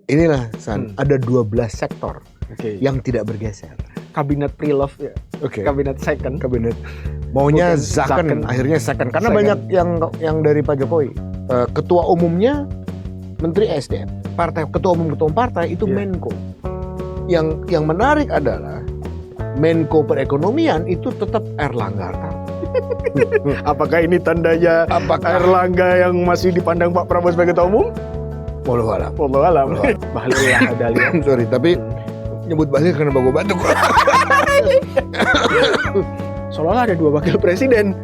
Inilah ada 12 sektor yang tidak bergeser. Kabinet pre-love ya. Kabinet second. Kabinet maunya Zaken, akhirnya second karena banyak yang dari Pak Jokowi. Ketua umumnya Menteri SDM, ketua umum partai itu Menko. Yang menarik adalah Menko perekonomian itu tetap Erlangga Hartarto. Apakah ini tandanya Erlangga yang masih dipandang Pak Prabowo sebagai ketua umum? Wallahu alam. Bahlil Lahadalia. Sorry, tapi nyebut Bahlil karena bawa batuk. Seolah-olah ada 2 wakil presiden.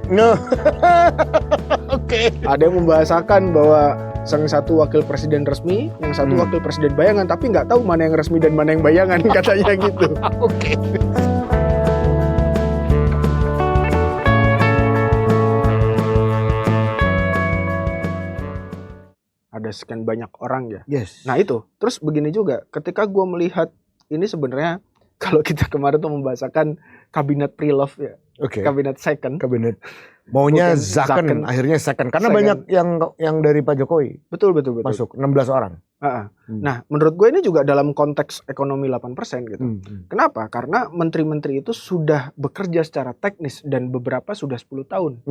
Ada yang membahasakan bahwa yang satu wakil presiden resmi, yang satu wakil presiden bayangan, tapi nggak tahu mana yang resmi dan mana yang bayangan, katanya gitu. Ada sekian banyak orang ya. Nah itu, terus begini juga, ketika gue melihat ini sebenarnya kalau kita kemarin tuh membahasakan kabinet pre-love ya, kabinet second. Kabinet maunya Zaken, akhirnya second karena banyak yang dari Pak Jokowi. Betul. Masuk 16 orang. Nah, menurut gue ini juga dalam konteks ekonomi 8% gitu. Kenapa? Karena menteri-menteri itu sudah bekerja secara teknis dan beberapa sudah 10 tahun.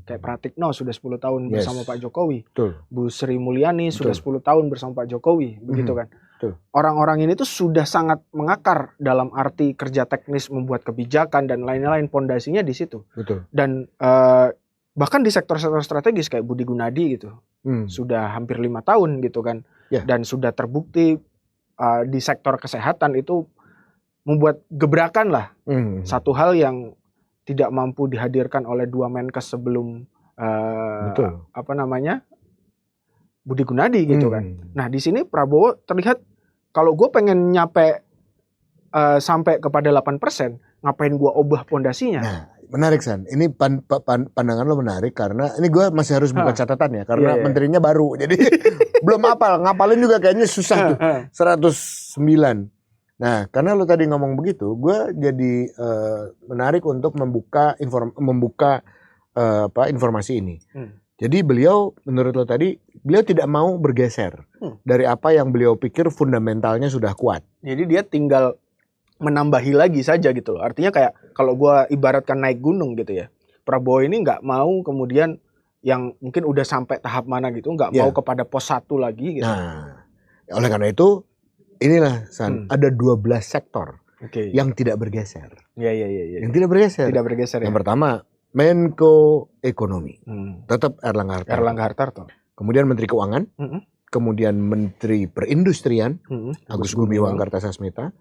Kayak Pratikno sudah 10 tahun bersama Pak Jokowi. Bu Sri Mulyani sudah 10 tahun bersama Pak Jokowi, begitu kan? Orang-orang ini tuh sudah sangat mengakar dalam arti kerja teknis, membuat kebijakan dan lain-lain, pondasinya di situ. Dan bahkan di sektor-sektor strategis kayak Budi Gunadi gitu, sudah hampir 5 tahun gitu kan. Dan sudah terbukti di sektor kesehatan itu membuat gebrakan lah. Satu hal yang tidak mampu dihadirkan oleh 2 Menkes sebelum Budi Gunadi gitu kan. Nah di sini Prabowo terlihat kalau gue pengen nyampe sampai kepada 8%, ngapain gue ubah pondasinya? Nah, menarik San. Ini pandangan lo menarik karena ini gue masih harus buka catatan ya karena menterinya baru. Jadi belum hafal, ngapalin juga kayaknya susah tuh. 109. Nah, karena lo tadi ngomong begitu, gue jadi menarik untuk membuka informasi ini. Jadi beliau, menurut lo tadi, beliau tidak mau bergeser dari apa yang beliau pikir fundamentalnya sudah kuat. Jadi dia tinggal menambahi lagi saja gitu loh. Artinya kayak kalau gue ibaratkan naik gunung gitu ya. Prabowo ini nggak mau kemudian yang mungkin udah sampai tahap mana gitu, nggak mau kepada pos 1 lagi gitu. Nah, oleh karena itu, inilah San, ada 12 sektor yang tidak bergeser. Yang tidak bergeser. Yang pertama, Menko Ekonomi, tetap Erlangga Hartarto. Kemudian Menteri Keuangan, kemudian Menteri Perindustrian, Agus Gumiwang Kartasasmita,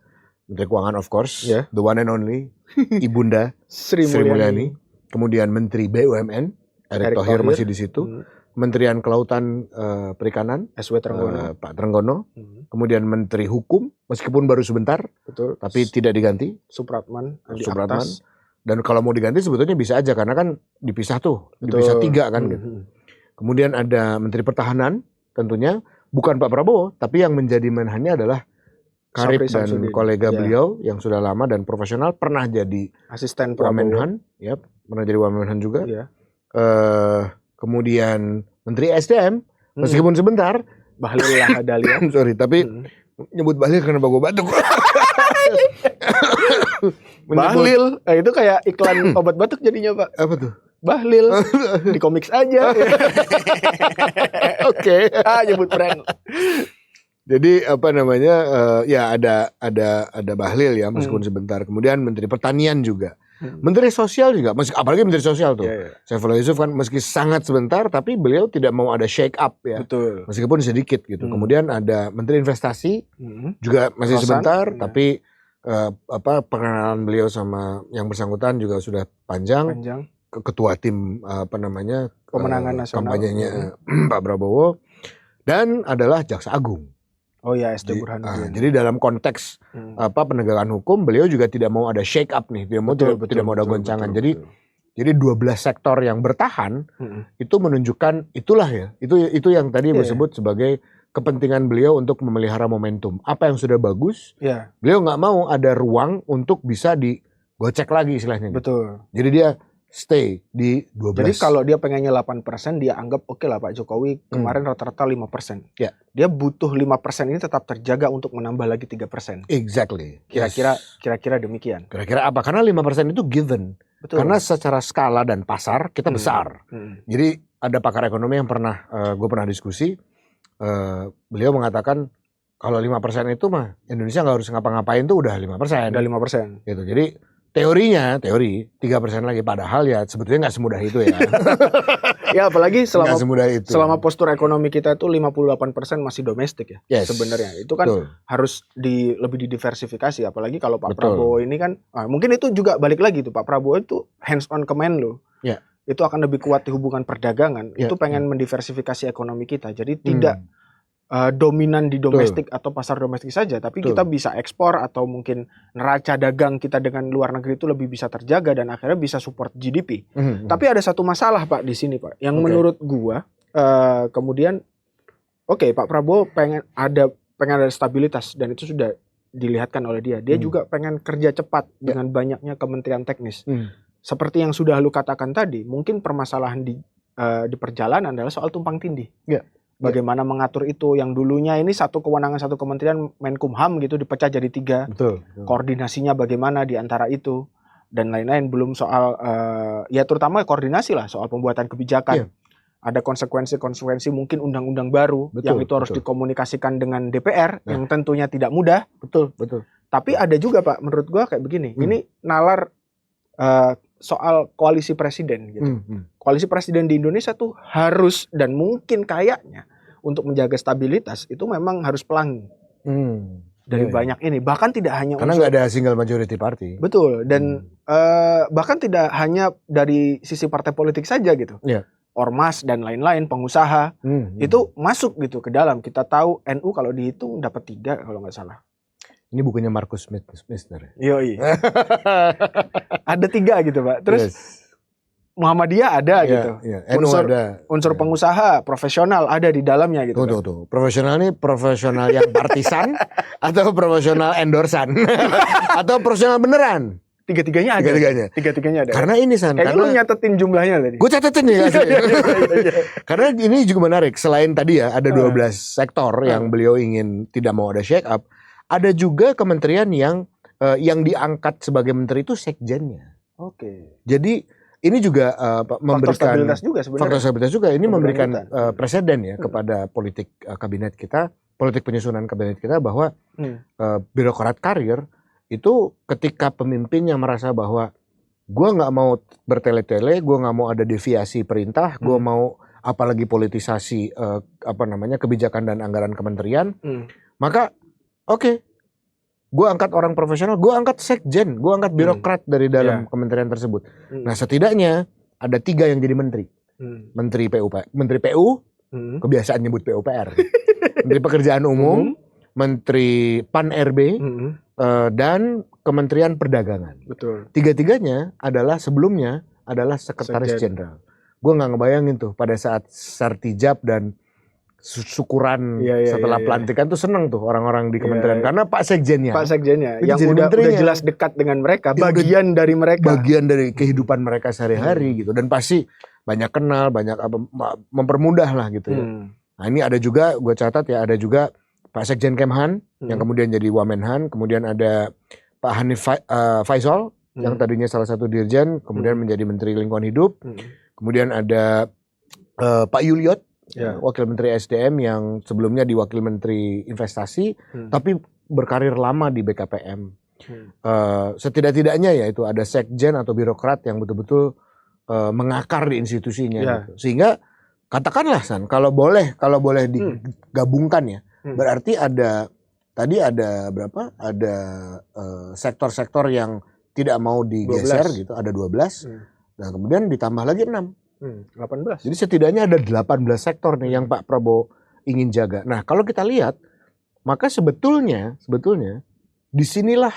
Menteri Keuangan of course, the one and only, Ibunda Sri Mulyani. Kemudian Menteri BUMN, Erick Thohir masih di situ. Kementerian Kelautan Perikanan, Pak Trenggono. Kemudian Menteri Hukum, meskipun baru sebentar, tapi tidak diganti, Supratman. Dan kalau mau diganti sebetulnya bisa aja karena kan dipisah tuh, dipisah 3 kan gitu. Kemudian ada Menteri Pertahanan, tentunya bukan Pak Prabowo, tapi yang menjadi menhannya adalah karib dan kolega beliau yang sudah lama dan profesional, pernah jadi asisten Wamenhan, pernah jadi Wamenhan juga. Kemudian Menteri SDM, meskipun sebentar, Bahlil Lahadalia. Sorry, tapi nyebut Bahlil karena bawa batuk. Bahlil, itu kayak iklan obat batuk jadinya Pak. Apa tuh? Bahlil di Komiks aja. Nyebut brand. Jadi ada Bahlil ya meskipun sebentar. Kemudian Menteri Pertanian juga. Menteri Sosial juga, apalagi Menteri Sosial tuh. Saifullah Yusuf kan meski sangat sebentar tapi beliau tidak mau ada shake up ya. Meskipun sedikit gitu. Kemudian ada Menteri Investasi juga masih sebentar tapi pengenalan beliau sama yang bersangkutan juga sudah panjang. Ketua tim pemenangan nasional kampanyenya Pak Prabowo, dan adalah Jaksa Agung. SD Burhanuddin. Jadi dalam konteks penegakan hukum beliau juga tidak mau ada shake up nih, tidak mau ada goncangan. Jadi 12 sektor yang bertahan itu menunjukkan itulah ya. Itu yang tadi disebut sebagai kepentingan beliau untuk memelihara momentum. Apa yang sudah bagus, beliau nggak mau ada ruang untuk bisa digocek lagi istilahnya. Betul. Jadi dia stay di 12. Jadi kalau dia pengennya 8%, dia anggap oke lah Pak Jokowi kemarin rata-rata 5%. Ya. Dia butuh 5% ini tetap terjaga untuk menambah lagi 3%. Exactly. Kira-kira demikian. Kira-kira apa? Karena 5% itu given. Betul. Karena secara skala dan pasar kita besar. Jadi ada pakar ekonomi yang gue pernah diskusi, beliau mengatakan kalau 5% itu mah Indonesia nggak harus ngapa-ngapain tuh udah 5%. Udah 5%. Gitu. Jadi teori 3% lagi, padahal ya sebetulnya nggak semudah itu ya. Ya apalagi itu. selama postur ekonomi kita itu 58% masih domestik ya. Yes. Sebenarnya itu kan harus lebih didiversifikasi, apalagi kalau Pak Prabowo ini kan mungkin itu juga balik lagi tuh, Pak Prabowo itu hands on Kemenlu. Ya. Itu akan lebih kuat di hubungan perdagangan. Itu pengen mendiversifikasi ekonomi kita. Jadi tidak dominan di domestik atau pasar domestik saja, tapi kita bisa ekspor atau mungkin neraca dagang kita dengan luar negeri itu lebih bisa terjaga dan akhirnya bisa support GDP. Tapi ada satu masalah Pak di sini Pak, yang menurut gua kemudian Pak Prabowo pengen ada stabilitas dan itu sudah dilihatkan oleh dia. Dia juga pengen kerja cepat dengan banyaknya kementerian teknis. Seperti yang sudah lu katakan tadi, mungkin permasalahan di perjalanan adalah soal tumpang tindih. Bagaimana mengatur itu, yang dulunya ini satu kewenangan satu kementerian Menkumham gitu dipecah jadi 3. Betul. Koordinasinya bagaimana di antara itu dan lain-lain, belum soal ya terutama koordinasi lah soal pembuatan kebijakan. Ada konsekuensi mungkin undang-undang baru yang itu harus dikomunikasikan dengan DPR yang tentunya tidak mudah. Betul. Tapi ada juga Pak, menurut gua kayak begini. Ini nalar soal koalisi presiden gitu. Koalisi presiden di Indonesia tuh harus dan mungkin kayaknya untuk menjaga stabilitas itu memang harus pelangi dari banyak ini. Bahkan tidak hanya karena nggak ada single majority party. Betul. Dan bahkan tidak hanya dari sisi partai politik saja gitu. Ormas dan lain-lain, pengusaha itu masuk gitu ke dalam. Kita tahu NU kalau dihitung dapat 3 kalau nggak salah. Ini bukunya Markus Misner. Yoi. Ada 3 gitu Pak. Terus Muhammadiyah ada gitu. Unsur pengusaha profesional ada di dalamnya gitu. Tuh. Profesional ini profesional yang partisan atau profesional endorsan atau profesional beneran. Tiga-tiganya ada. Tiga-tiganya ada. Karena ini karena lu nyatetin jumlahnya tadi. Gue catetin ya. Karena ini juga menarik. Selain tadi ya ada 12 sektor yang beliau ingin tidak mau ada shake up. Ada juga kementerian yang diangkat sebagai menteri itu sekjennya. Jadi ini juga memberikan faktor stabilitas juga. Ini memberikan presiden ya kepada politik kabinet kita, politik penyusunan kabinet kita bahwa birokrat karir itu ketika pemimpinnya merasa bahwa gue nggak mau bertele-tele, gue nggak mau ada deviasi perintah, gue mau apalagi politisasi kebijakan dan anggaran kementerian, maka gue angkat orang profesional, gue angkat sekjen, gue angkat birokrat dari dalam kementerian tersebut. Nah setidaknya ada 3 yang jadi menteri. Menteri PU, kebiasaan nyebut PUPR. Menteri Pekerjaan Umum, Menteri Pan-RB, dan Kementerian Perdagangan. Betul. 3-tiganya adalah sebelumnya adalah sekretaris jenderal. Gue nggak ngebayangin tuh pada saat Sartijab dan syukuran setelah pelantikan tuh seneng tuh orang-orang di kementerian karena Pak Sekjennya yang udah jelas dekat dengan mereka, bagian dari kehidupan mereka sehari-hari gitu, dan pasti banyak kenal, banyak mempermudah lah gitu ya. Nah ini ada juga gue catat ya, ada juga Pak Sekjen Kemhan yang kemudian jadi Wamenhan, kemudian ada Pak Hanif Faisal yang tadinya salah satu dirjen kemudian menjadi Menteri Lingkungan Hidup, kemudian ada Pak Yuliot Wakil Menteri SDM yang sebelumnya di Wakil Menteri Investasi, tapi berkarir lama di BKPM. Setidak-tidaknya ya itu ada sekjen atau birokrat yang betul-betul mengakar di institusinya. Gitu. Sehingga katakanlah San, kalau boleh digabungkan ya, berarti ada berapa? Ada sektor-sektor yang tidak mau digeser 12. Gitu, ada 12. Dan kemudian ditambah lagi 6. 18. Jadi setidaknya ada 18 sektor nih yang Pak Prabowo ingin jaga. Nah, kalau kita lihat, maka sebetulnya disinilah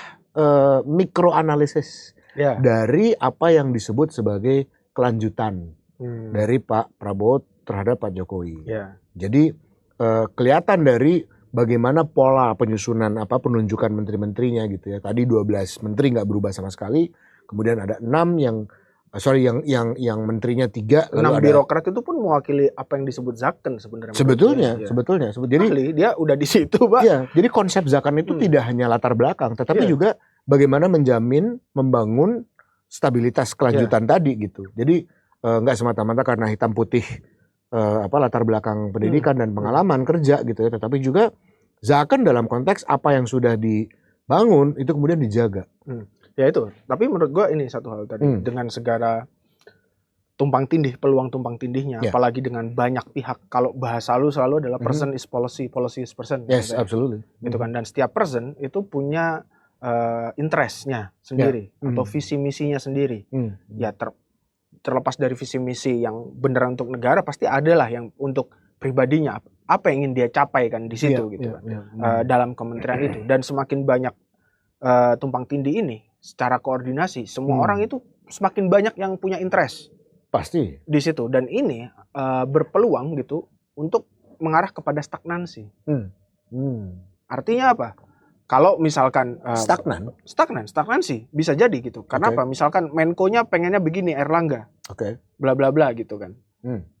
mikroanalisis dari apa yang disebut sebagai kelanjutan dari Pak Prabowo terhadap Pak Jokowi. Jadi kelihatan dari bagaimana pola penyusunan penunjukan menteri-menterinya gitu ya. Tadi 12 menteri nggak berubah sama sekali, kemudian ada 6 yang yang menterinya 3, lalu 6 ada birokrat itu pun mewakili apa yang disebut Zaken sebenarnya. Sebetulnya. Jadi ahli, dia udah di situ, Pak. Iya, jadi konsep Zaken itu tidak hanya latar belakang, tetapi juga bagaimana menjamin, membangun stabilitas kelanjutan tadi gitu. Jadi nggak semata-mata karena hitam putih latar belakang pendidikan dan pengalaman kerja gitu ya, tetapi juga Zaken dalam konteks apa yang sudah dibangun itu kemudian dijaga. Ya itu. Tapi menurut gua ini satu hal tadi, dengan segala tumpang tindih, peluang tumpang tindihnya, apalagi dengan banyak pihak. Kalau bahasa lu selalu adalah person is policy, policy is person. Yes, absolutely. Gitu kan. Dan setiap person itu punya interest-nya sendiri atau visi misinya sendiri. Ya terlepas dari visi misi yang benar untuk negara, pasti ada lah yang untuk pribadinya, apa yang ingin dia capai kan di situ gitu kan. Dalam kementerian itu. Dan semakin banyak tumpang tindih ini secara koordinasi, semua orang itu semakin banyak yang punya interest. Pasti di situ, dan ini berpeluang gitu untuk mengarah kepada stagnansi. Artinya apa? Kalau misalkan stagnansi bisa jadi gitu. Karena apa? Misalkan Menko-nya pengennya begini, Erlangga, bla bla bla gitu kan.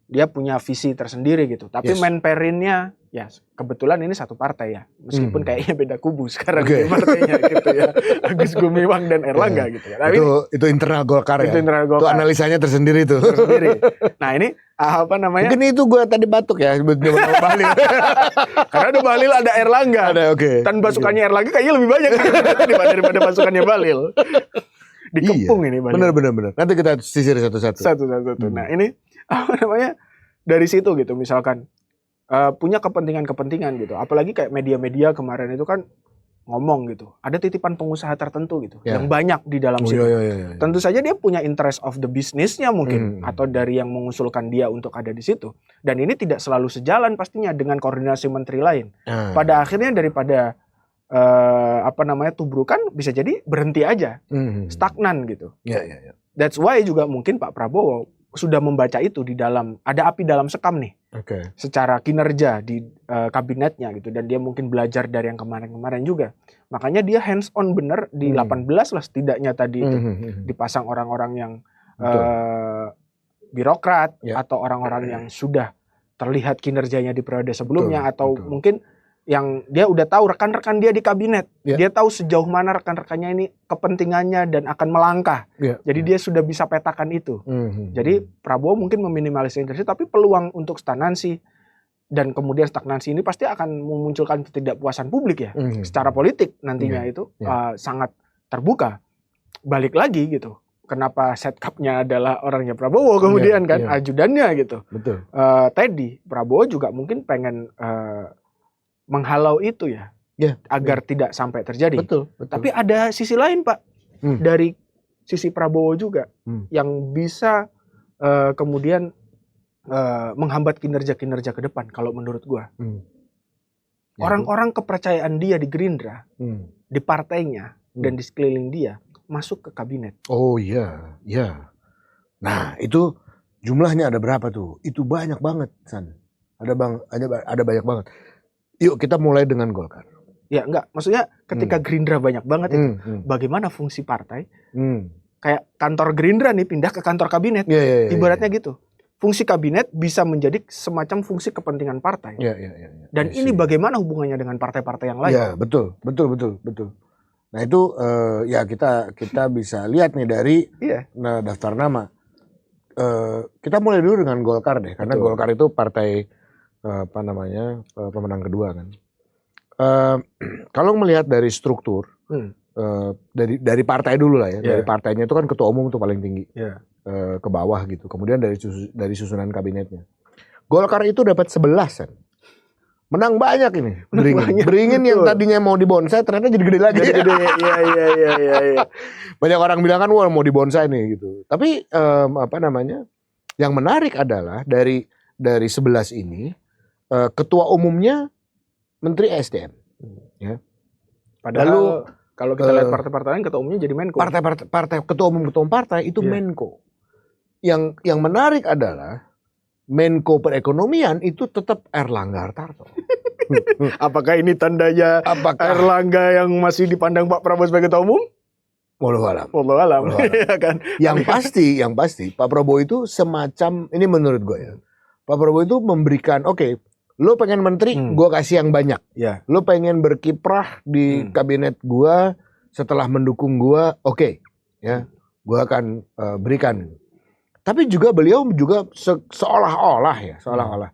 Dia punya visi tersendiri gitu. Tapi Menperinnya ya kebetulan ini satu partai ya. Meskipun kayaknya beda kubu sekarang di partainya gitu ya. Agus Gumiwang dan Erlangga gitu ya. Tapi itu internal Golkar ya. Itu internal Golkar. Itu analisanya tersendiri tuh. Nah ini apa namanya? Mungkin itu gue tadi batuk ya sebetulnya Bahlil. Karena ada Bahlil, ada Erlangga. Ada, Dan pasukannya Erlangga kayaknya lebih banyak daripada pasukannya Bahlil. Dikepung ini Bahlil. Benar. Nanti kita sisir satu-satu. Nah ini apa namanya, dari situ gitu misalkan punya kepentingan gitu, apalagi kayak media-media kemarin itu kan ngomong gitu, ada titipan pengusaha tertentu gitu yang banyak di dalam situ. Tentu saja dia punya interest of the business-nya mungkin, atau dari yang mengusulkan dia untuk ada di situ, dan ini tidak selalu sejalan pastinya dengan koordinasi menteri lain. Pada akhirnya daripada tubrukan, bisa jadi berhenti aja, stagnan gitu. That's why juga mungkin Pak Prabowo sudah membaca itu di dalam, ada api dalam sekam nih, secara kinerja di kabinetnya gitu, dan dia mungkin belajar dari yang kemarin-kemarin juga, makanya dia hands on bener di 18 lah setidaknya tadi itu, dipasang orang-orang yang birokrat atau orang-orang yang sudah terlihat kinerjanya di periode sebelumnya, atau mungkin yang dia udah tahu rekan-rekan dia di kabinet, dia tahu sejauh mana rekan-rekannya ini kepentingannya dan akan melangkah. Jadi dia sudah bisa petakan itu. Jadi Prabowo mungkin meminimalisir itu, tapi peluang untuk stagnansi dan kemudian stagnansi ini pasti akan memunculkan ketidakpuasan publik ya, secara politik nantinya itu sangat terbuka. Balik lagi gitu, kenapa setcapnya adalah orangnya Prabowo kemudian kan ajudannya gitu. Teddy Prabowo juga mungkin pengen menghalau itu ya, agar tidak sampai terjadi. Betul. Tapi ada sisi lain Pak, dari sisi Prabowo juga, yang bisa kemudian menghambat kinerja-kinerja ke depan kalau menurut gua. Orang-orang kepercayaan dia di Gerindra, di partainya, dan di sekeliling dia, masuk ke kabinet. Oh iya. Nah itu jumlahnya ada berapa tuh? Itu banyak banget, San. Ada banyak banget. Yuk kita mulai dengan Golkar. Ya enggak, maksudnya ketika Gerindra banyak banget itu, bagaimana fungsi partai? Kayak kantor Gerindra nih pindah ke kantor kabinet, ibaratnya gitu. Fungsi kabinet bisa menjadi semacam fungsi kepentingan partai. Dan ini bagaimana hubungannya dengan partai-partai yang lain? Ya betul. Nah itu ya kita bisa lihat nih dari daftar nama. Kita mulai dulu dengan Golkar deh, karena Golkar itu partai pemenang kedua kan. Kalau melihat dari struktur, dari partai dulu lah ya, dari partainya itu kan ketua umum tuh paling tinggi, ke bawah gitu. Kemudian dari susunan kabinetnya, Golkar itu dapat 11 kan. Menang banyak ini. Beringin yang tadinya mau dibonsai ternyata jadi gede lagi. Iya. Banyak orang bilang kan wah mau dibonsai nih gitu. Tapi yang menarik adalah dari 11 ini, ketua umumnya Menteri SDM. Ya. Padahal kalau kita lihat partai-partai lain ketua umumnya jadi Menko. Partai ketua umum partai itu Menko. Yang menarik adalah Menko perekonomian itu tetap Erlangga Hartarto. Apakah ini tandanya Erlangga yang masih dipandang Pak Prabowo sebagai ketua umum? Wallahu alam. Wallahu alam. Ya kan? Yang pasti Pak Prabowo itu semacam, ini menurut gue ya, Pak Prabowo itu memberikan, oke, lo pengen menteri, gue kasih yang banyak. Ya. Lo pengen berkiprah di kabinet gue setelah mendukung gue, oke, ya, gue akan berikan. Tapi juga beliau juga seolah-olah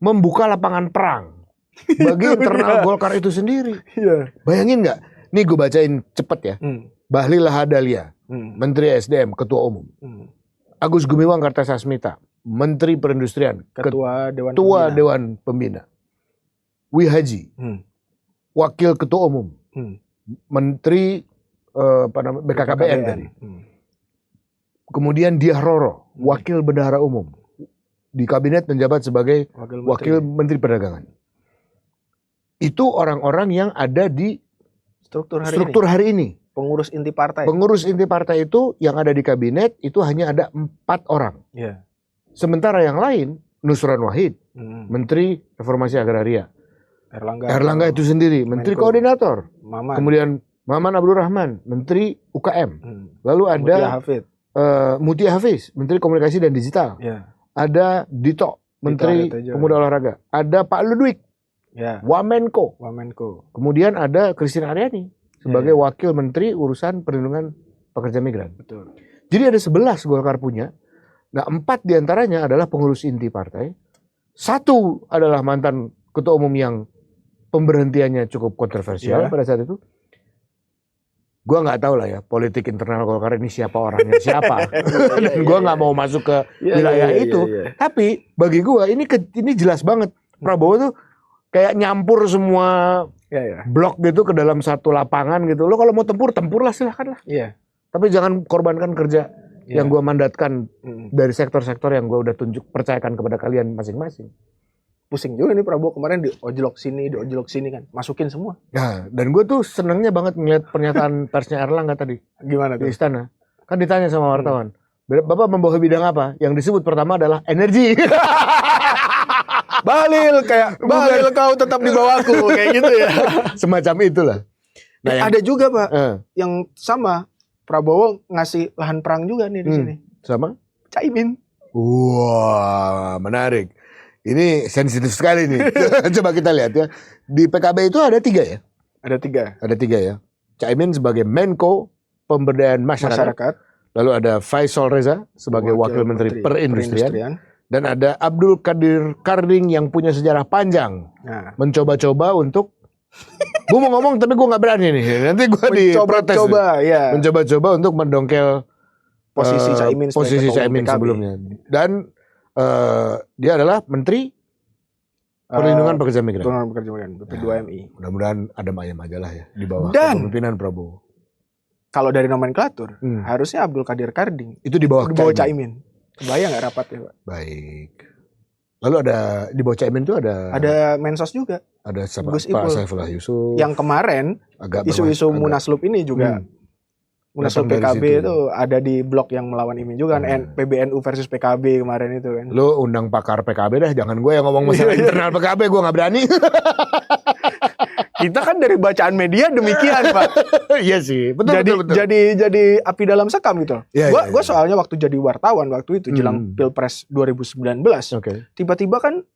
membuka lapangan perang bagi internal Golkar itu sendiri. Iya. Bayangin nggak? Nih gue bacain cepet ya. Bahlil Lahadalia, Menteri SDM, Ketua Umum. Agus Gumiwang Kartasasmita, Menteri Perindustrian, Ketua Dewan Pembina. Wihaji, Wakil Ketua Umum, Menteri BKKBN tadi. Kemudian Diah Roro, Wakil Bendahara Umum. Di kabinet menjabat sebagai Wakil Menteri Perdagangan. Itu orang-orang yang ada di struktur hari ini. Pengurus inti partai. Pengurus inti partai itu yang ada di kabinet itu hanya ada 4 orang. Yeah. Sementara yang lain, Nusron Wahid, Menteri Reformasi Agraria. Erlangga itu sendiri, Menteri Koordinator. Kemudian Maman Abdurrahman, Menteri UKM. Lalu ada Mutia Hafiz, Menteri Komunikasi dan Digital. Yeah. Ada Dito, Menteri Pemuda Olahraga. Ada Pak Ludwig, Wamenko. Kemudian ada Christine Aryani sebagai Wakil Menteri Urusan Perlindungan Pekerja Migran. Betul. Jadi ada 11 Golkar punya. Nah 4 diantaranya adalah pengurus inti partai. 1 adalah mantan ketua umum yang pemberhentiannya cukup kontroversial pada saat itu. Gua nggak tahu lah ya politik internal Golkar ini siapa orangnya siapa. Dan gua nggak mau masuk ke wilayah itu. Tapi bagi gua ini jelas banget Prabowo tuh kayak nyampur semua blok gitu ke dalam satu lapangan gitu. Lo kalau mau tempur lah silahkan lah. Tapi jangan korbankan kerja yang gua mandatkan dari sektor-sektor yang gua udah percayakan kepada kalian masing-masing. Pusing juga nih Prabowo kemarin di ojlok sini kan, masukin semua. Ya, dan gue tuh senengnya banget ngeliat pernyataan persnya Erlangga tadi. Gimana tuh? Di istana. Kan ditanya sama wartawan, Bapak membawa bidang apa? Yang disebut pertama adalah energi. Bahlil kau tetap di bawahku kayak gitu ya. Semacam itulah. Nah, ada juga Pak yang sama Prabowo ngasih lahan perang juga nih di sini. Sama? Caimin. Wah, menarik. Ini sensitif sekali nih. Coba kita lihat ya. Di PKB itu ada 3 ya? Ada 3. Ada 3 ya. Caimin sebagai Menko Pemberdayaan Masyarakat. Lalu ada Faisal Reza sebagai Wakil Menteri Perindustrian. Dan ada Abdul Qadir Karding yang punya sejarah panjang. Mencoba-coba untuk gue mau ngomong tapi gue gak berani nih. Nanti gue diprotes. Mencoba-coba untuk mendongkel posisi Caimin sebelumnya. Dan dia adalah Menteri Perlindungan Pekerja Migran. BP2MI. Mudah-mudahan adem ayem aja lah ya di bawah kepemimpinan Prabowo. Kalau dari nomenklatur, harusnya Abdul Qadir Karding itu di bawah Caimin. Kebayang nggak rapat ya Pak? Baik. Lalu ada di bawah Caimin itu ada Mensos juga. Ada Pak Saifullah Yusuf. Yang kemarin isu-isu Munaslup ini juga. Munaslup PKB itu ada di blok yang melawan Imin juga kan, PBNU versus PKB kemarin itu kan. Lu undang pakar PKB dah, jangan gue yang ngomong masalah internal PKB, gue gak berani. Kita kan dari bacaan media demikian Pak. Iya sih, betul. Jadi api dalam sekam gitu. Gue soalnya waktu jadi wartawan waktu itu jelang Pilpres 2019, tiba-tiba kan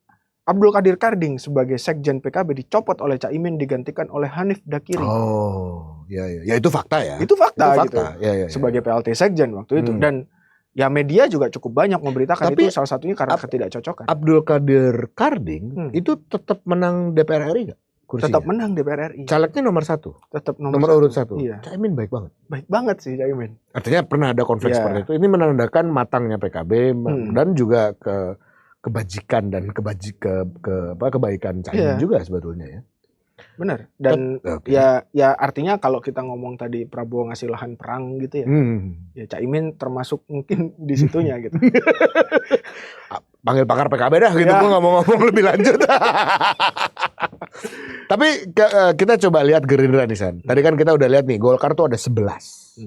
Abdul Qadir Karding sebagai Sekjen PKB dicopot oleh Caimin digantikan oleh Hanif Dakiri. Oh, ya itu fakta ya. Itu fakta. Gitu. Ya. Sebagai PLT Sekjen waktu itu dan ya media juga cukup banyak memberitakan. Tapi itu salah satunya karena ketidakcocokan. Abdul Qadir Karding itu tetap menang DPR RI nggak? Tetap menang DPR RI. Calegnya nomor 1. Tetap nomor urut 1. Iya. Caimin baik banget. Baik banget sih Caimin. Artinya pernah ada konflik seperti itu. Ini menandakan matangnya PKB dan juga kebajikan dan kebaikan Caimin juga sebetulnya ya. Benar. Dan ya artinya kalau kita ngomong tadi Prabowo ngasih lahan perang gitu ya. Ya Caimin termasuk mungkin di situnya gitu. Panggil pakar PKB dah gitu, gue gak mau ngomong lebih lanjut. Tapi kita coba lihat Gerindra nih San. Tadi kan kita udah lihat nih Golkar tuh ada 11.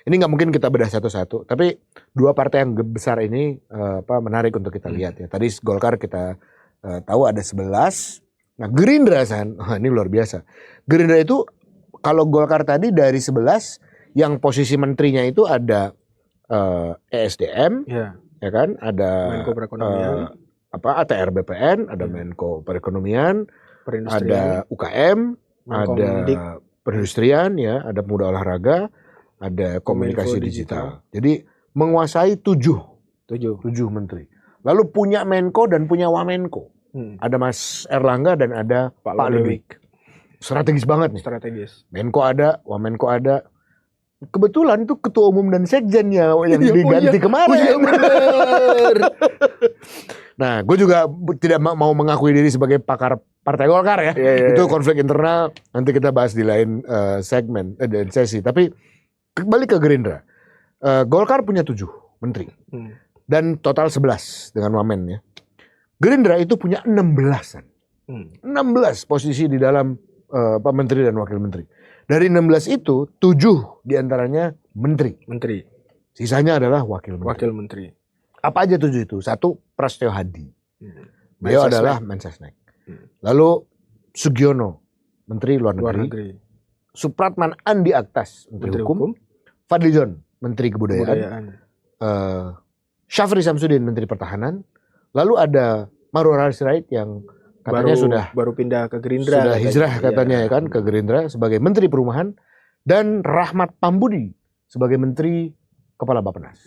Ini nggak mungkin kita bedah satu-satu, tapi 2 partai yang besar ini menarik untuk kita lihat ya. Tadi Golkar kita tahu ada 11. Nah Gerindra San, ini luar biasa. Gerindra itu kalau Golkar tadi dari 11 yang posisi menterinya itu ada ESDM, ya kan, ada Menko Perekonomian, ATR BPN, ada Menko Perekonomian, ada UKM, ada perindustrian, ya, ada pemuda olahraga, ada komunikasi digital. Jadi menguasai 7 menteri. Lalu punya Menko dan punya Wamenko. Ada Mas Erlangga dan ada Pak Ludwig. Strategis banget nih. Menko ada, Wamenko ada. Kebetulan itu ketua umum dan sekjennya yang diganti kemarin. Nah, gue juga tidak mau mengakui diri sebagai pakar Partai Golkar ya. Itu konflik internal, nanti kita bahas di lain segmen dan sesi. Tapi kembali ke Gerindra. Golkar punya 7 menteri. Dan total 11 dengan Wamen ya. Gerindra itu punya 16-an. 16 posisi di dalam menteri dan wakil menteri. Dari 16 itu 7 diantaranya menteri. Sisanya adalah wakil menteri. Apa aja 7 itu? 1, Prasetyo Hadi. Beliau adalah Mensesnek. Lalu Sugiono, Menteri Luar Negeri. Supratman Andi Aktas, Menteri Hukum. Fadlizon, Menteri Kebudayaan. Syafri Samsudin, Menteri Pertahanan. Lalu ada Marwarar Sirait yang katanya baru pindah ke Gerindra. Sudah hijrah katanya ya kan ke Gerindra sebagai Menteri Perumahan. Dan Rahmat Pambudi sebagai Menteri Kepala Bappenas.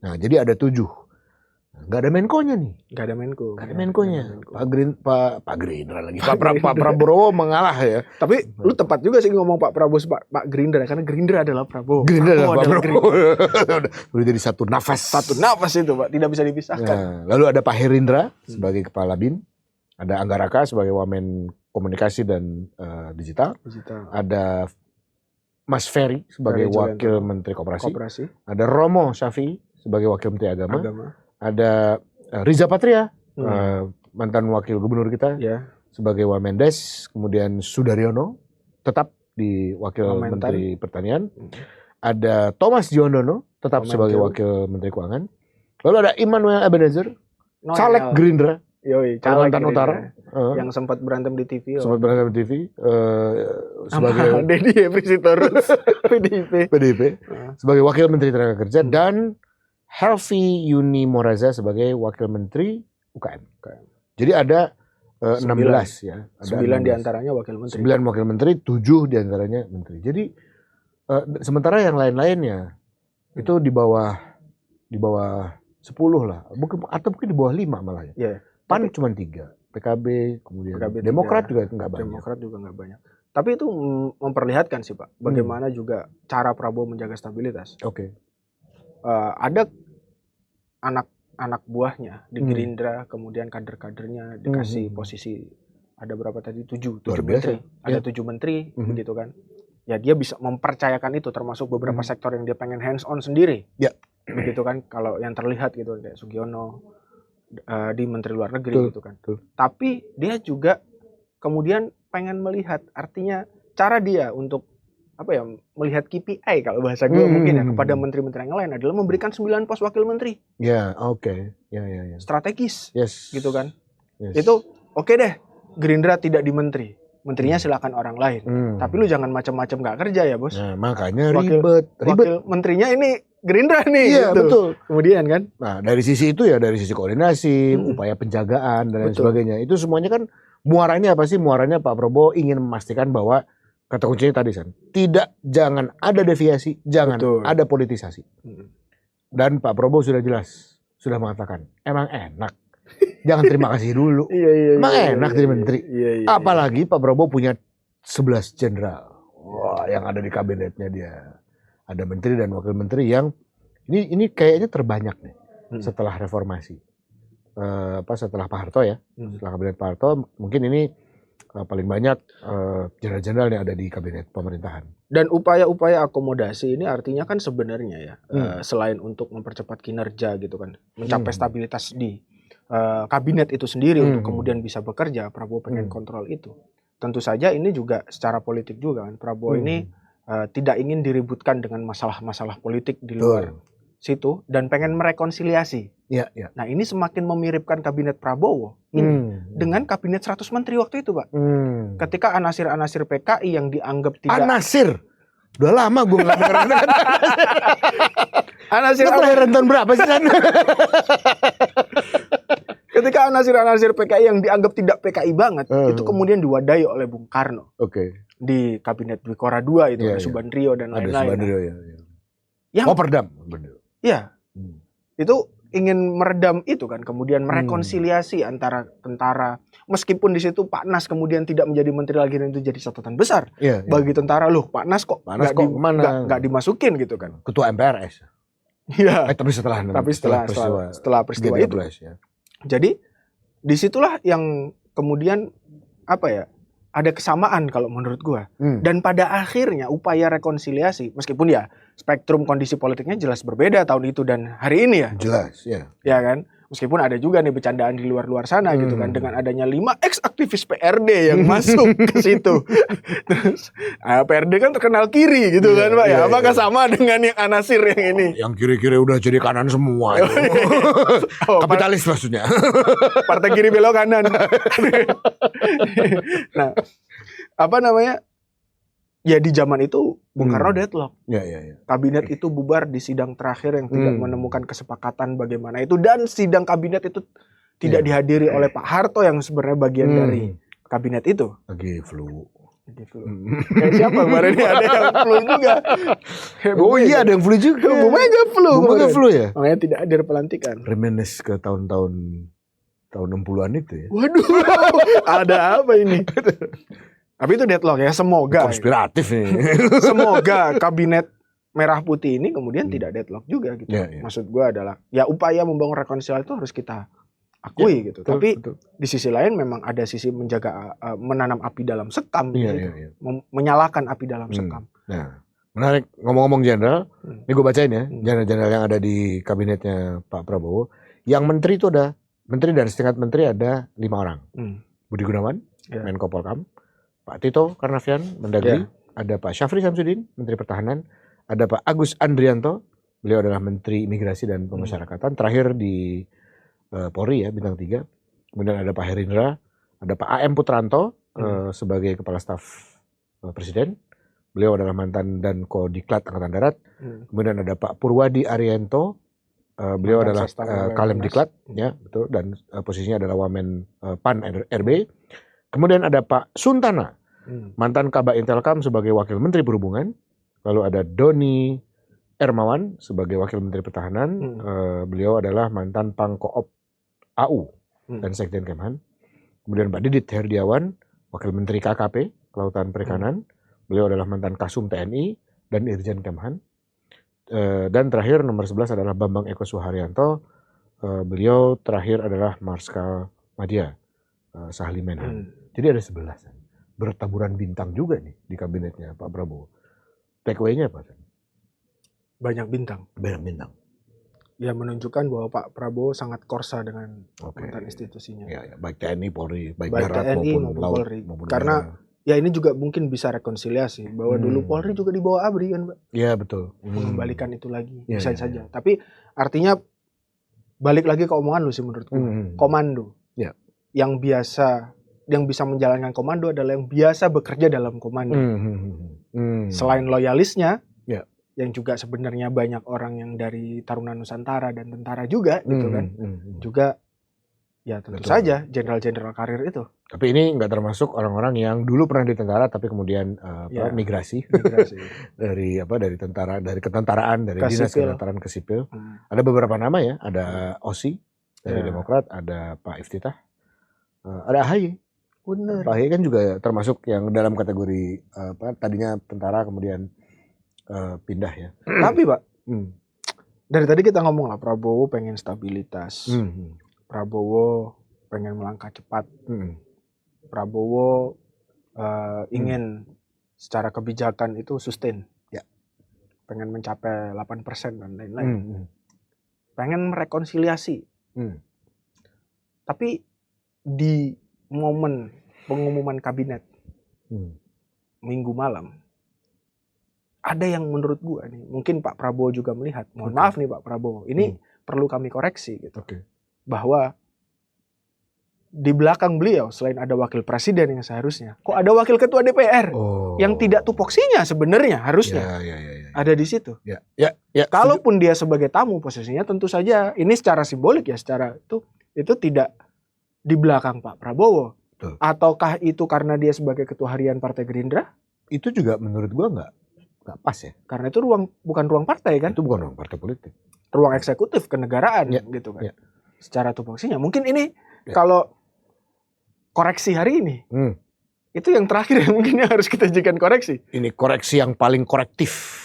Nah, jadi ada 7. Nggak ada Menkonya nih. Nggak ada Menkonya. Pak Gerindra lagi. Pak Prabowo mengalah ya. Tapi lu tepat juga sih ngomong Pak Prabowo, Pak Gerindra. Karena Gerindra adalah Prabowo. Gerindra adalah Prabowo. Udah jadi satu nafas. Satu nafas itu Pak. Tidak bisa dipisahkan. Nah, lalu ada Pak Herindra sebagai Kepala BIN. Ada Anggaraka sebagai Wamen Komunikasi dan Digital. Ada Mas Ferry sebagai Wakil Menteri Koperasi. Ada Romo Syafi'i sebagai Wakil Menteri Agama. Ada Riza Patria, mantan Wakil Gubernur kita, sebagai Wamendes. Kemudian Sudaryono, tetap di Wakil Menteri Pertanian. Ada Thomas Diondono, tetap sebagai Wakil Menteri Keuangan. Lalu ada Immanuel Ebenezer, caleg Gerindra, Kalimantan Utara, yang sempat berantem di TV. Sebagai Deddy Evrisitorus, PDIP, sebagai Wakil Menteri Tenaga Kerja, dan Helvi Yuni Moraza sebagai Wakil Menteri UKM. Jadi ada 16 ya. Ada 9 diantaranya Wakil Menteri. 9 Wakil Menteri, 7 diantaranya Menteri. Jadi sementara yang lain-lainnya itu di bawah 10 lah. Atau mungkin di bawah 5 malah ya. PAN cuma 3. PKB, kemudian Demokrat juga nggak banyak. Tapi itu memperlihatkan sih Pak, bagaimana juga cara Prabowo menjaga stabilitas. Ada anak buahnya di Gerindra, kemudian kader-kadernya dikasih posisi, ada berapa tadi? 7 menteri. Ada 7 menteri, begitu kan. Ya dia bisa mempercayakan itu, termasuk beberapa sektor yang dia pengen hands on sendiri. Begitu kan, kalau yang terlihat gitu kayak Sugiono di Menteri Luar Negeri gitu kan. Tapi dia juga kemudian pengen melihat, artinya cara dia untuk melihat KPI kalau bahasa gue mungkin ya kepada menteri-menteri yang lain adalah memberikan 9 pos wakil menteri. Strategis. Gitu kan. Itu oke deh, Gerindra tidak di menteri. Menterinya silakan orang lain. Tapi lu jangan macam-macam nggak kerja ya, Bos. Nah, makanya ribet. Wakil menterinya ini Gerindra nih. Iya, gitu. Betul. Kemudian kan. Nah, dari sisi itu ya, dari sisi koordinasi, upaya penjagaan dan lain sebagainya. Itu semuanya kan muaranya apa sih? Muaranya Pak Prabowo ingin memastikan bahwa kata kuncinya tadi jangan ada deviasi, jangan ada politisasi. Dan Pak Prabowo sudah jelas, sudah mengatakan, emang enak, jangan terima kasih dulu. Emang enak jadi menteri. Apalagi Pak Prabowo punya 11 jenderal, yang ada di kabinetnya dia. Ada menteri dan wakil menteri yang ini kayaknya terbanyak nih setelah reformasi. Setelah Pak Harto ya, setelah kabinet Pak Harto, mungkin ini paling banyak jenderal-jenderal yang ada di kabinet pemerintahan. Dan upaya-upaya akomodasi ini artinya kan sebenarnya ya, selain untuk mempercepat kinerja gitu kan, mencapai stabilitas di kabinet itu sendiri untuk kemudian bisa bekerja, Prabowo pengen kontrol itu. Tentu saja ini juga secara politik juga kan, Prabowo ini tidak ingin diributkan dengan masalah-masalah politik di luar situ dan pengen merekonsiliasi. Nah ini semakin memiripkan kabinet Prabowo ini dengan kabinet 100 menteri waktu itu Pak. Ketika anasir-anasir PKI yang dianggap tidak... Anasir? Udah lama gue nggak dengar kata-kata Anasir kelahiran tahun berapa sih San? Ketika anasir-anasir PKI yang dianggap tidak PKI banget, itu kemudian diwadahi oleh Bung Karno. Di kabinet Dwikora II itu, ada Subandrio dan lain-lain. Subandrio, Yang Perdam. Iya. Itu ingin meredam itu kan, kemudian merekonsiliasi antara tentara. Meskipun di situ Pak Nas kemudian tidak menjadi menteri lagi dan itu jadi catatan besar bagi tentara. Loh, Pak Nas kok nggak dimasukin gitu kan? Ketua MPRS. Iya. Tapi setelah peristiwa itu. Ya. Jadi disitulah yang kemudian ada kesamaan kalau menurut gua. Dan pada akhirnya upaya rekonsiliasi, meskipun ya spektrum kondisi politiknya jelas berbeda tahun itu dan hari ini ya. Jelas, ya. Ya kan? Meskipun ada juga nih bercandaan di luar sana gitu kan, dengan adanya 5 ex-aktivis PRD yang masuk ke situ. Terus PRD kan terkenal kiri gitu kan Pak ya. Apakah sama dengan yang Anasir yang ini? Yang kiri-kiri udah jadi kanan semua. Kapitalis maksudnya. Partai kiri belok kanan. Nah, ya di zaman itu Bung Karno deadlock. Kabinet itu bubar di sidang terakhir yang tidak menemukan kesepakatan bagaimana itu, dan sidang kabinet itu tidak dihadiri oleh Pak Harto yang sebenarnya bagian dari kabinet itu. Lagi flu. Kayak siapa kemarin ini ada yang flu juga. Ada yang flu juga. Bu Mega flu ya. Makanya tidak hadir pelantikan. Reminisce ke tahun 60-an itu ya. Waduh, ada apa ini? Tapi itu deadlock ya, semoga. Konspiratif nih. Semoga kabinet merah putih ini kemudian tidak deadlock juga gitu. Maksud gue adalah ya upaya membangun rekonsiliasi itu harus kita akui gitu. Tapi di sisi lain memang ada sisi menjaga menanam api dalam sekam gitu. Menyalakan api dalam sekam. Nah, menarik ngomong-ngomong jenderal, ini gue bacain ya, jenderal-jenderal yang ada di kabinetnya Pak Prabowo. Yang menteri itu menteri dan setingkat menteri ada 5 orang. Budi Gunawan, Menko Polkam, Pak Tito Karnavian, Mendagri, ada Pak Syafri Samsudin, Menteri Pertahanan, ada Pak Agus Andrianto, beliau adalah Menteri Imigrasi dan Pemasyarakatan, terakhir di Polri ya, bintang 3. Kemudian ada Pak Herindra, ada Pak A.M. Putranto sebagai Kepala Staf Presiden, beliau adalah mantan Danko Diklat Angkatan Darat. Kemudian ada Pak Purwadi Arianto, beliau adalah Kalem Diklat, ya betul, dan posisinya adalah Wamen PAN RB. Kemudian ada Pak Suntana, mantan Kabak Intelkam sebagai Wakil Menteri Perhubungan. Lalu ada Doni Ermawan sebagai Wakil Menteri Pertahanan. Beliau adalah mantan Pangkoop AU dan Sekjen Kemhan. Kemudian Pak Didit Herdiawan, Wakil Menteri KKP, Kelautan Perikanan. Beliau adalah mantan Kasum TNI dan Irjen Kemhan. Dan terakhir nomor 11 adalah Bambang Eko Suharyanto. Beliau terakhir adalah Marskal Madya Sahli Menhan. Jadi ada 11. Bertaburan bintang juga nih di kabinetnya Pak Prabowo. Take-away-nya apa? Banyak bintang. Banyak bintang. Ya menunjukkan bahwa Pak Prabowo sangat korsa dengan mantan institusinya. Ya, baik TNI, Polri, baik darat maupun laut. Polri. Karena ya ini juga mungkin bisa rekonsiliasi bahwa dulu Polri juga di bawah ABRI kan, Pak. Iya betul. Mengembalikan itu lagi bisa saja. Tapi artinya balik lagi ke omongan lu sih menurutku. Komando. Yang bisa menjalankan komando adalah yang biasa bekerja dalam komando. Selain loyalisnya, yang juga sebenarnya banyak orang yang dari Taruna Nusantara dan tentara juga, gitu kan. Juga ya tentu saja jenderal-jenderal karir itu. Tapi ini nggak termasuk orang-orang yang dulu pernah di tentara tapi kemudian migrasi dari tentara, dari ketentaraan, dari dinas ketentaraan ke sipil. Ada beberapa nama ya, ada Osi dari Demokrat, ada Pak Iftitah, ada AHY. Bener. Pak AHY kan juga termasuk yang dalam kategori tadinya tentara kemudian pindah ya. Tapi Pak, dari tadi kita ngomong lah Prabowo pengen stabilitas, Prabowo pengen melangkah cepat, Prabowo ingin secara kebijakan itu sustain, pengen mencapai 8% dan lain-lain, pengen merekonsiliasi. Tapi di momen pengumuman kabinet minggu malam, ada yang menurut gua nih, mungkin Pak Prabowo juga melihat, mohon maaf nih Pak Prabowo, ini perlu kami koreksi gitu, bahwa di belakang beliau selain ada wakil presiden yang seharusnya, kok ada wakil ketua DPR yang tidak tupoksinya sebenarnya harusnya ada di situ. Kalaupun dia sebagai tamu posisinya tentu saja ini secara simbolik ya, secara itu tidak di belakang Pak Prabowo. Betul. Ataukah itu karena dia sebagai ketua harian Partai Gerindra? Itu juga menurut gua nggak pas ya. Karena itu bukan ruang partai kan? Itu bukan ruang partai politik. Ruang eksekutif kenegaraan gitu kan. Secara tupoksinya. Mungkin ini kalau koreksi hari ini, itu yang terakhir yang mungkin harus kita jadikan koreksi. Ini koreksi yang paling korektif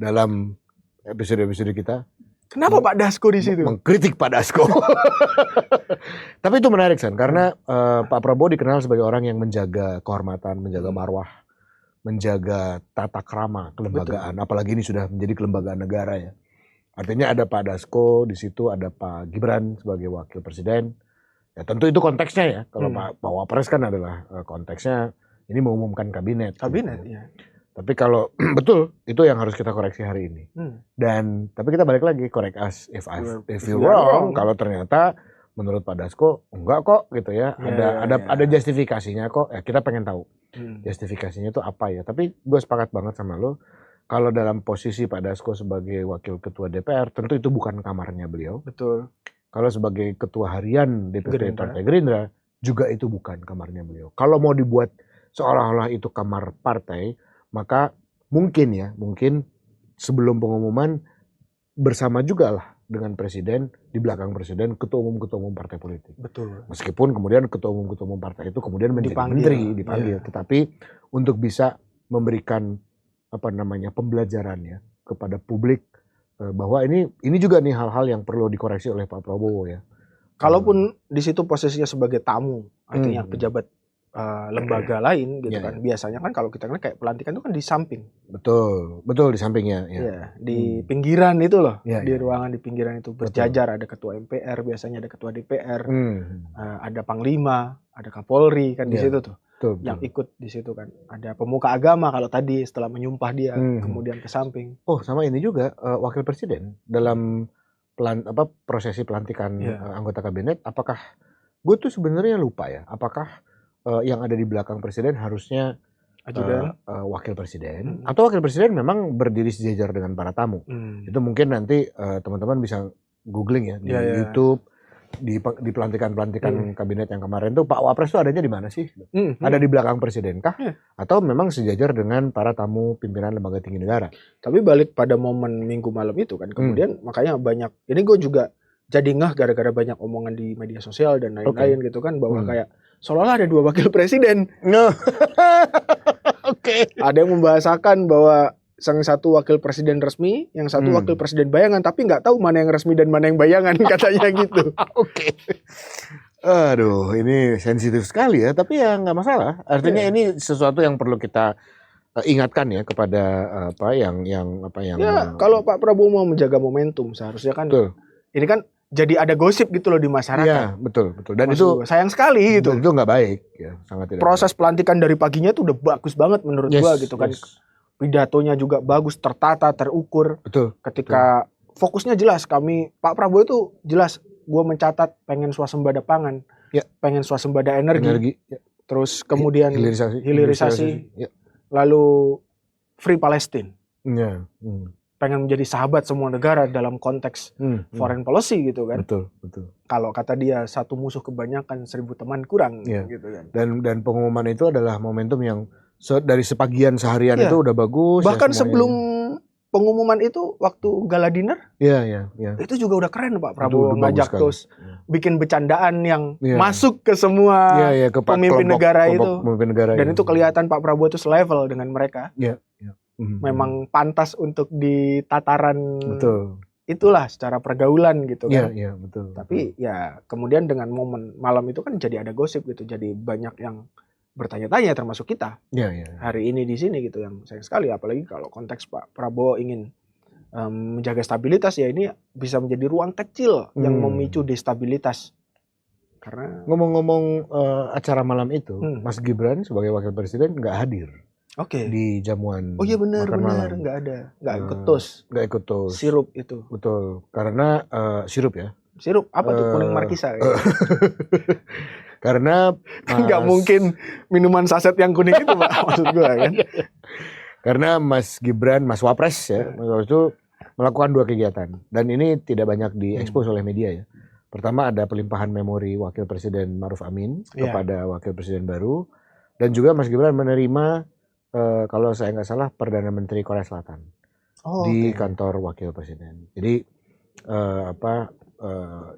dalam episode-episode kita. Kenapa Pak Dasko di situ? Mengkritik Pak Dasko. Tapi itu menarik San, karena Pak Prabowo dikenal sebagai orang yang menjaga kehormatan, menjaga marwah, menjaga tata krama kelembagaan. Betul. Apalagi ini sudah menjadi kelembagaan negara ya. Artinya ada Pak Dasko di situ, ada Pak Gibran sebagai wakil presiden. Ya tentu itu konteksnya ya. Kalau Pak Wapres kan adalah konteksnya ini mengumumkan kabinet. Kabinet ya. Tapi kalau betul itu yang harus kita koreksi hari ini. Dan tapi kita balik lagi, correct us if you're wrong. Kalau ternyata menurut Pak Dasko enggak kok gitu ya. Ada justifikasinya kok. Ya kita pengen tahu justifikasinya itu apa ya. Tapi gue sepakat banget sama lo. Kalau dalam posisi Pak Dasko sebagai wakil ketua DPR, tentu itu bukan kamarnya beliau. Betul. Kalau sebagai ketua harian DPP Partai Gerindra, juga itu bukan kamarnya beliau. Kalau mau dibuat seolah-olah itu kamar partai, maka mungkin sebelum pengumuman bersama juga lah dengan presiden, di belakang presiden, ketua umum partai politik. Betul. Meskipun kemudian ketua umum partai itu kemudian menjadi menteri, dipanggil. Tetapi untuk bisa memberikan pembelajaran ya kepada publik, bahwa ini juga nih hal-hal yang perlu dikoreksi oleh Pak Prabowo ya. Kalaupun di situ posisinya sebagai tamu, artinya pejabat lembaga lain gitu kan. Biasanya kan kalau kita lihat kayak pelantikan itu kan di samping. Betul di sampingnya. Di pinggiran itu loh, di ruangan di pinggiran itu berjajar. Ada ketua MPR, biasanya ada ketua DPR, ada Panglima, ada Kapolri kan di situ tuh. Yang ikut di situ kan. Ada pemuka agama kalau tadi setelah menyumpah dia kemudian ke samping. Oh, sama ini juga wakil presiden dalam prosesi pelantikan anggota kabinet. Apakah gue tuh sebenarnya lupa ya? Apakah yang ada di belakang presiden harusnya wakil presiden atau wakil presiden memang berdiri sejajar dengan para tamu? Itu mungkin nanti teman-teman bisa googling ya di YouTube. Di pelantikan kabinet yang kemarin tuh Pak Wapres tuh adanya di mana sih? Ada di belakang presiden kah? Atau memang sejajar dengan para tamu pimpinan lembaga tinggi negara? Tapi balik pada momen minggu malam itu kan, kemudian makanya banyak, ini gue juga jadi ngeh gara-gara banyak omongan di media sosial dan lain-lain gitu kan, bahwa kayak seolah-olah ada 2 wakil presiden. Ada yang membahasakan bahwa yang satu wakil presiden resmi, yang satu wakil presiden bayangan, tapi nggak tahu mana yang resmi dan mana yang bayangan, katanya gitu. Aduh, ini sensitif sekali ya, tapi ya nggak masalah. Artinya ini sesuatu yang perlu kita ingatkan ya kepada kalau Pak Prabowo mau menjaga momentum, seharusnya kan ini kan jadi ada gosip gitu loh di masyarakat. Iya, betul. Dan itu sayang sekali gitu. Itu nggak baik ya, sangat tidak. Proses pelantikan dari paginya tuh udah bagus banget menurut gua gitu kan. Pidatonya juga bagus, tertata, terukur. Betul. Ketika fokusnya jelas, Pak Prabowo itu jelas, gue mencatat pengen swasembada pangan, pengen swasembada energi. Terus kemudian hilirisasi. Lalu free Palestine. Pengen menjadi sahabat semua negara dalam konteks foreign policy gitu kan. Betul. Kalau kata dia, satu musuh kebanyakan, 1000 teman kurang gitu kan. Dan pengumuman itu adalah momentum yang dari sepagian seharian itu udah bagus. Bahkan ya, sebelum pengumuman itu waktu gala dinner, itu juga udah keren Pak Prabowo ngajak terus bikin bercandaan yang masuk ke semua pemimpin negara itu. Dan itu kelihatan Pak Prabowo itu selevel dengan mereka. Memang pantas untuk di tataran itulah secara pergaulan gitu kan. Betul. Tapi ya kemudian dengan momen malam itu kan jadi ada gosip gitu, jadi banyak yang bertanya-tanya termasuk kita hari ini di sini gitu, yang sayang sekali, apalagi kalau konteks Pak Prabowo ingin menjaga stabilitas, ya ini bisa menjadi ruang kecil yang memicu destabilitas. Karena ngomong-ngomong acara malam itu, Mas Gibran sebagai wakil presiden nggak hadir di jamuan. Oh iya benar, nggak ada, nggak ikut tos. Sirup itu. Betul, karena sirup ya. Sirup apa tuh kuning markisa? Karena nggak mungkin minuman saset yang kuning itu Pak, maksud gue kan. Karena Mas Gibran, Mas Wapres ya, Mas Wapres itu melakukan 2 kegiatan dan ini tidak banyak diekspos oleh media ya. Pertama ada pelimpahan memori Wakil Presiden Ma'ruf Amin kepada Wakil Presiden baru, dan juga Mas Gibran menerima kalau saya nggak salah Perdana Menteri Korea Selatan di kantor Wakil Presiden. Jadi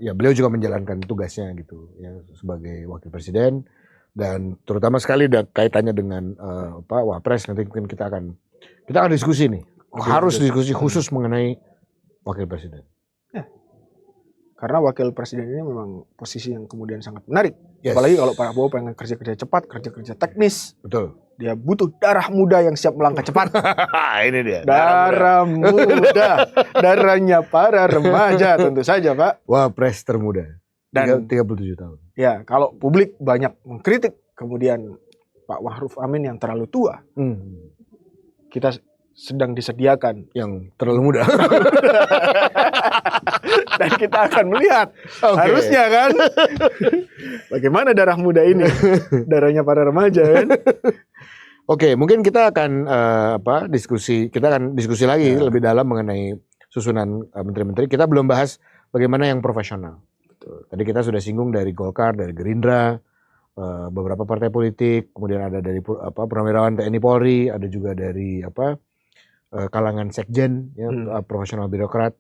ya beliau juga menjalankan tugasnya gitu ya sebagai Wakil Presiden, dan terutama sekali kaitannya dengan Wapres. Nanti mungkin kita akan diskusi nih, harus diskusi khusus mengenai Wakil Presiden. Karena Wakil Presiden ini memang posisi yang kemudian sangat menarik. Apalagi kalau Pak Prabowo pengen kerja-kerja cepat, kerja-kerja teknis. Betul. Dia butuh darah muda yang siap melangkah cepat. Ini dia. Darah muda. Darahnya para remaja tentu saja Pak. Wapres termuda. Dan 37 tahun. Ya, kalau publik banyak mengkritik kemudian Pak Ma'ruf Amin yang terlalu tua. Kita sedang disediakan yang terlalu muda. Dan kita akan melihat harusnya kan bagaimana darah muda ini, darahnya para remaja kan. Oke, mungkin kita akan diskusi lagi lebih dalam mengenai susunan menteri-menteri. Kita belum bahas bagaimana yang profesional. Tadi kita sudah singgung dari Golkar, dari Gerindra, beberapa partai politik, kemudian ada dari Purnawirawan TNI Polri, ada juga dari kalangan sekjen, ya, profesional birokrat.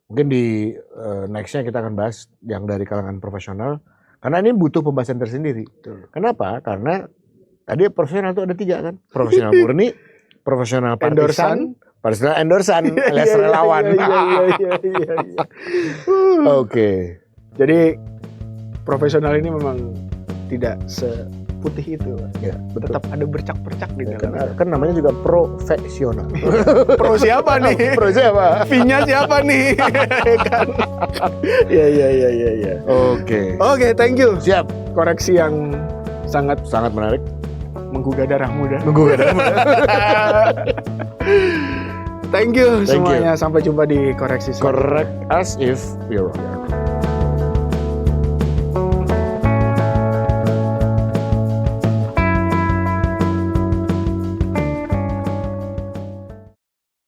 Mungkin di nextnya kita akan bahas yang dari kalangan profesional, karena ini butuh pembahasan tersendiri. Kenapa? Karena tadi profesional itu ada 3 kan, profesional murni, profesional partisan, profesional endorsan alias relawan. Oke. Jadi profesional ini memang tidak seputih itu, ya, tetap ada bercak-bercak di dalam. Kan namanya juga profesional. Pro siapa nih? Pro siapa? V-nya siapa nih? Ya. Oke, thank you. Siap. Koreksi yang sangat menarik. Menggugah darah muda. Thank you semuanya. Sampai jumpa di koreksi. Correct as if we're wrong.